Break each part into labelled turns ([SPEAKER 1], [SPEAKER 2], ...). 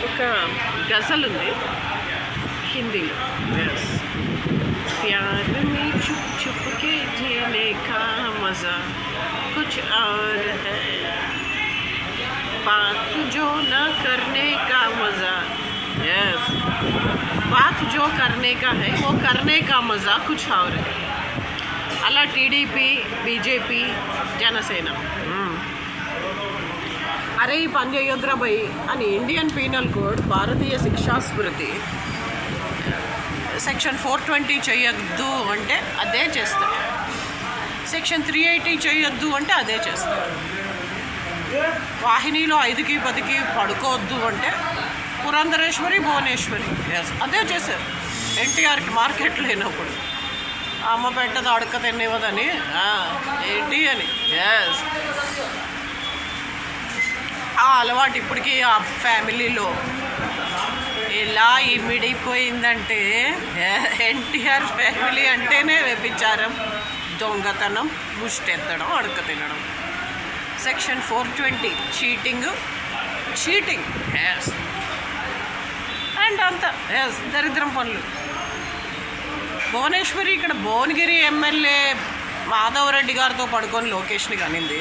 [SPEAKER 1] ఒక గజల్ ఉంది హిందీలో. प्यार में छुप छुप के जीने का मज़ा कुछ और है, बात जो न करने का मज़ा, यस, बात जो करने का है वो करने का मज़ा कुछ और है. అలా టీడీపీ, బీజేపీ, జనసేన అరే ఈ పని చేయొద్దురా భయ్ అని ఇండియన్ పీనల్ కోడ్, భారతీయ శిక్షా స్మృతి సెక్షన్ 420 చేయొద్దు అంటే అదే చేస్తారు. సెక్షన్ 380 చేయొద్దు అంటే అదే చేస్తారు. వాహినిలో 5కి 10కి పడుకోవద్దు అంటే పురంధరేశ్వరి, భువనేశ్వరి అదే చేశారు. ఎన్టీఆర్కి మార్కెట్ లేనప్పుడు అమ్మ పెట్టదు అడక తినేవదని ఏంటి అని. ఎస్, ఆ అలవాటు ఇప్పటికీ ఆ ఫ్యామిలీలో ఎలా ఇమిడిపోయిందంటే ఎన్టీఆర్ ఫ్యామిలీ అంటేనే వ్యభిచారం, దొంగతనం, ముష్టెత్తడం, అడక తినడం. సెక్షన్ 420 చీటింగ్ ఎస్ అండ్ అంతా ఎస్ దరిద్రం పనులు. భువనేశ్వరి ఇక్కడ భువనగిరి ఎమ్మెల్యే మాధవరెడ్డి గారితో పడుకొని లోకేష్ని కానింది.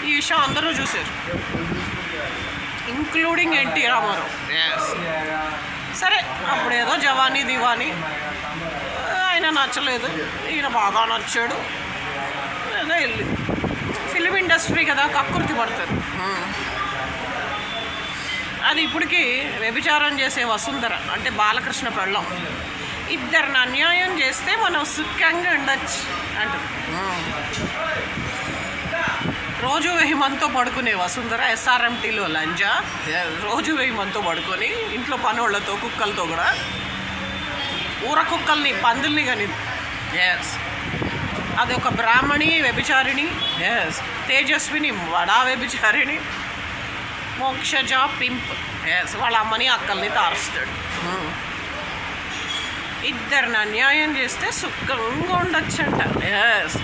[SPEAKER 1] ఈ విషయం అందరూ చూశారు, ఇంక్లూడింగ్ ఎన్టీ రామారావు. సరే అప్పుడు ఏదో జవానీ దివానీ ఆయన నచ్చలేదు, ఈయన బాగా నచ్చాడు, ఏదో వెళ్ళి ఫిలిం ఇండస్ట్రీ కదా కక్కుర్తి పడతారు. అది ఇప్పటికీ వ్యభిచారం చేసే వసుంధర అంటే బాలకృష్ణ పెళ్ళం, ఇద్దరిని అన్యాయం చేస్తే మనం సుఖంగా ఉండొచ్చు అంటారు. రోజు 1000 మందితో పడుకునే వసుంధర SRMTలో లంజా, రోజు 1000 మందితో పడుకొని ఇంట్లో పనోళ్ళతో, కుక్కలతో కూడా, ఊర కుక్కల్ని, పందుల్ని కానీ. ఎస్, అది ఒక బ్రాహ్మణి వ్యభిచారిణి. ఎస్, తేజస్విని వడా వ్యభిచారిణి, మోక్షజ పింప్. ఎస్, వాళ్ళ అమ్మని అక్కల్ని తారుస్తాడు. ఇద్దరిని అన్యాయం చేస్తే సుఖంగా ఉండొచ్చంట. ఎస్,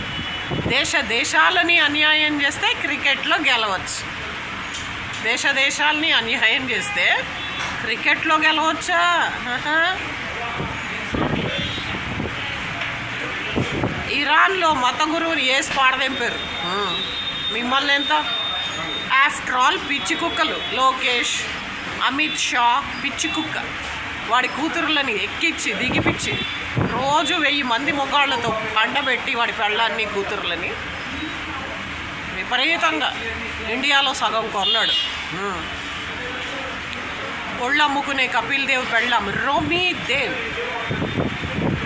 [SPEAKER 1] దేశాలని అన్యాయం చేస్తే క్రికెట్లో గెలవచ్చు. దేశాలని అన్యాయం చేస్తే క్రికెట్లో గెలవచ్చా? ఇరాన్లో మత గురువుని వేసి పాడదింపారు. మిమ్మల్ని ఎంత? ఆఫ్టర్ ఆల్ పిచ్చి కుక్కలు. లోకేష్, అమిత్ షా పిచ్చి కుక్క. వాడి కూతురులని ఎక్కించి దిగిపిచ్చి రోజు 1000 మంది మొగాళ్లతో పండబెట్టి వాడి పెళ్ళాన్ని, కూతురులని విపరీతంగా ఇండియాలో సగం కొన్నాడు. ఒళ్ళు అమ్ముకునే కపిల్ దేవ్ పెళ్ళాం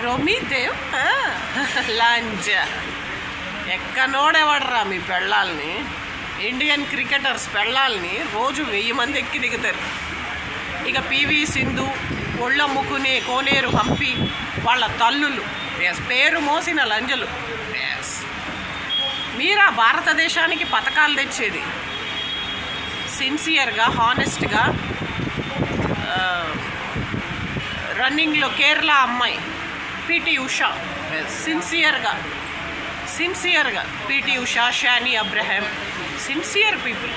[SPEAKER 1] రోమీదేవ్ లంజ. ఎక్కనోడేవాడరా మీ పెళ్ళాలని? ఇండియన్ క్రికెటర్స్ పెళ్ళాలని రోజు 1000 మంది ఎక్కి దిగుతారు. ఇక పివి సింధు, ఒళ్ళమ్ముకునే కోనేరు హంపి వాళ్ళ తల్లులు, పేరు మోసిన లంజలు. మీరా భారతదేశానికి పథకాలు తెచ్చేది? సిన్సియర్గా, హానెస్ట్గా రన్నింగ్లో కేరళ అమ్మాయి పిటి ఉషా, సిన్సియర్గా పిటి ఉషా, షానీ అబ్రహాం, సిన్సియర్ పీపుల్.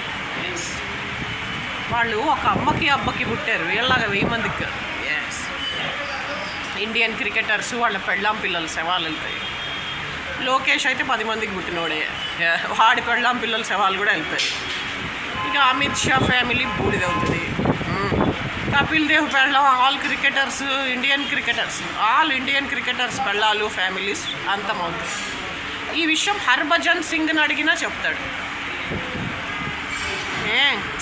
[SPEAKER 1] వాళ్ళు ఒక అమ్మకి అబ్బకి పుట్టారు, వీళ్ళలాగా 1000 మందికి. ఎస్, ఇండియన్ క్రికెటర్స్ వాళ్ళ పెళ్ళాం పిల్లలు శవాలు వెళ్తాయి. లోకేష్ అయితే 10 మందికి పుట్టినోడే, వాడి పెళ్ళాం పిల్లల శవాలు కూడా వెళ్తాయి. ఇక అమిత్ షా ఫ్యామిలీ బూడిదవుతుంది. కపిల్ దేవ్ పెళ్ళాం, ఆల్ ఇండియన్ క్రికెటర్స్ పెళ్ళాలు, ఫ్యామిలీస్ అంతమవుతాయి. ఈ విషయం హర్భజన్ సింగ్ని అడిగినా చెప్తాడు.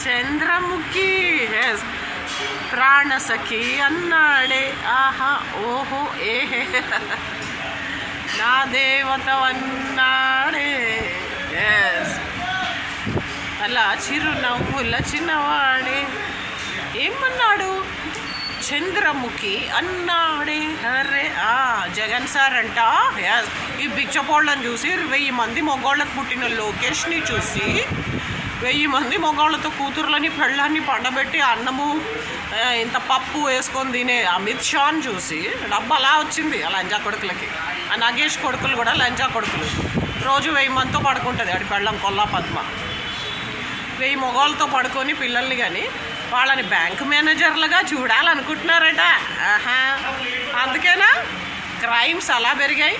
[SPEAKER 1] చంద్రముఖి ప్రాణసఖి అన్నాడే, ఆహా ఓహో ఏహే నా దేవతవన్నాడే. అలా చిరునవ్వుల చిన్నవాడే ఏమన్నాడు? చంద్రముఖి అన్నాడే. అరే జగన్ సార్ అంట ఈ బిచ్చపోళ్ళని చూసి 1000 మంది మొగోళ్ళకు పుట్టిన లోకేష్ని చూసి 1000 మంది మొగాళ్ళతో కూతుర్లని పెళ్ళాన్ని పండబెట్టి అన్నము ఇంత పప్పు వేసుకొని తినే అమిత్ షాని చూసి డబ్బు అలా వచ్చింది ఆ లంజా కొడుకులకి. ఆ నగేష్ కొడుకులు కూడా లంజా కొడుకులు. రోజు 1000 మందితో పడుకుంటుంది ఆడి పెళ్ళం కొల్లా పద్మ. 1000 మొగాళ్ళతో పడుకొని పిల్లల్ని కానీ వాళ్ళని బ్యాంక్ మేనేజర్లుగా చూడాలనుకుంటున్నారట. ఆహా, అందుకేనా క్రైమ్స్ అలా పెరిగాయి.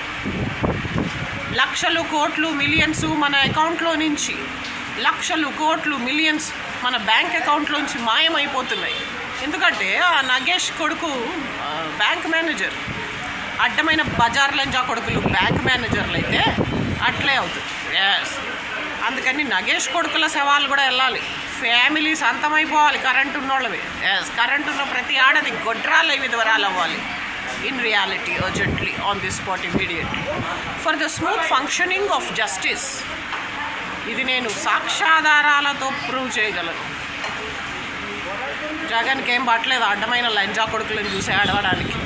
[SPEAKER 1] లక్షలు కోట్లు మిలియన్స్ మన అకౌంట్లో నుంచి, లక్షలు కోట్లు మిలియన్స్ మన బ్యాంక్ అకౌంట్లోంచి మాయమైపోతున్నాయి. ఎందుకంటే ఆ నగేష్ కొడుకు బ్యాంక్ మేనేజర్. అడ్డమైన బజార్ లంజా కొడుకులు బ్యాంక్ మేనేజర్లు అయితే అట్లే అవుతుంది. ఎస్, అందుకని నగేష్ కొడుకుల శవాలు కూడా వెళ్ళాలి. ఫ్యామిలీస్ అంతమైపోవాలి కరెంట్ ఉన్నోళ్ళవి. ఎస్, కరెంట్ ఉన్న ప్రతి ఆడది గొడ్రాల విధవరాలు అవ్వాలి. In reality urgently on the spot immediately for the smooth functioning of justice. ఇది నేను సాక్ష్యాధారాలతో ప్రూవ్ చేయగలను. జగన్కి ఏం పట్టలేదు అడ్డమైన లంజా కొడుకులను చూసి ఆడవడానికి.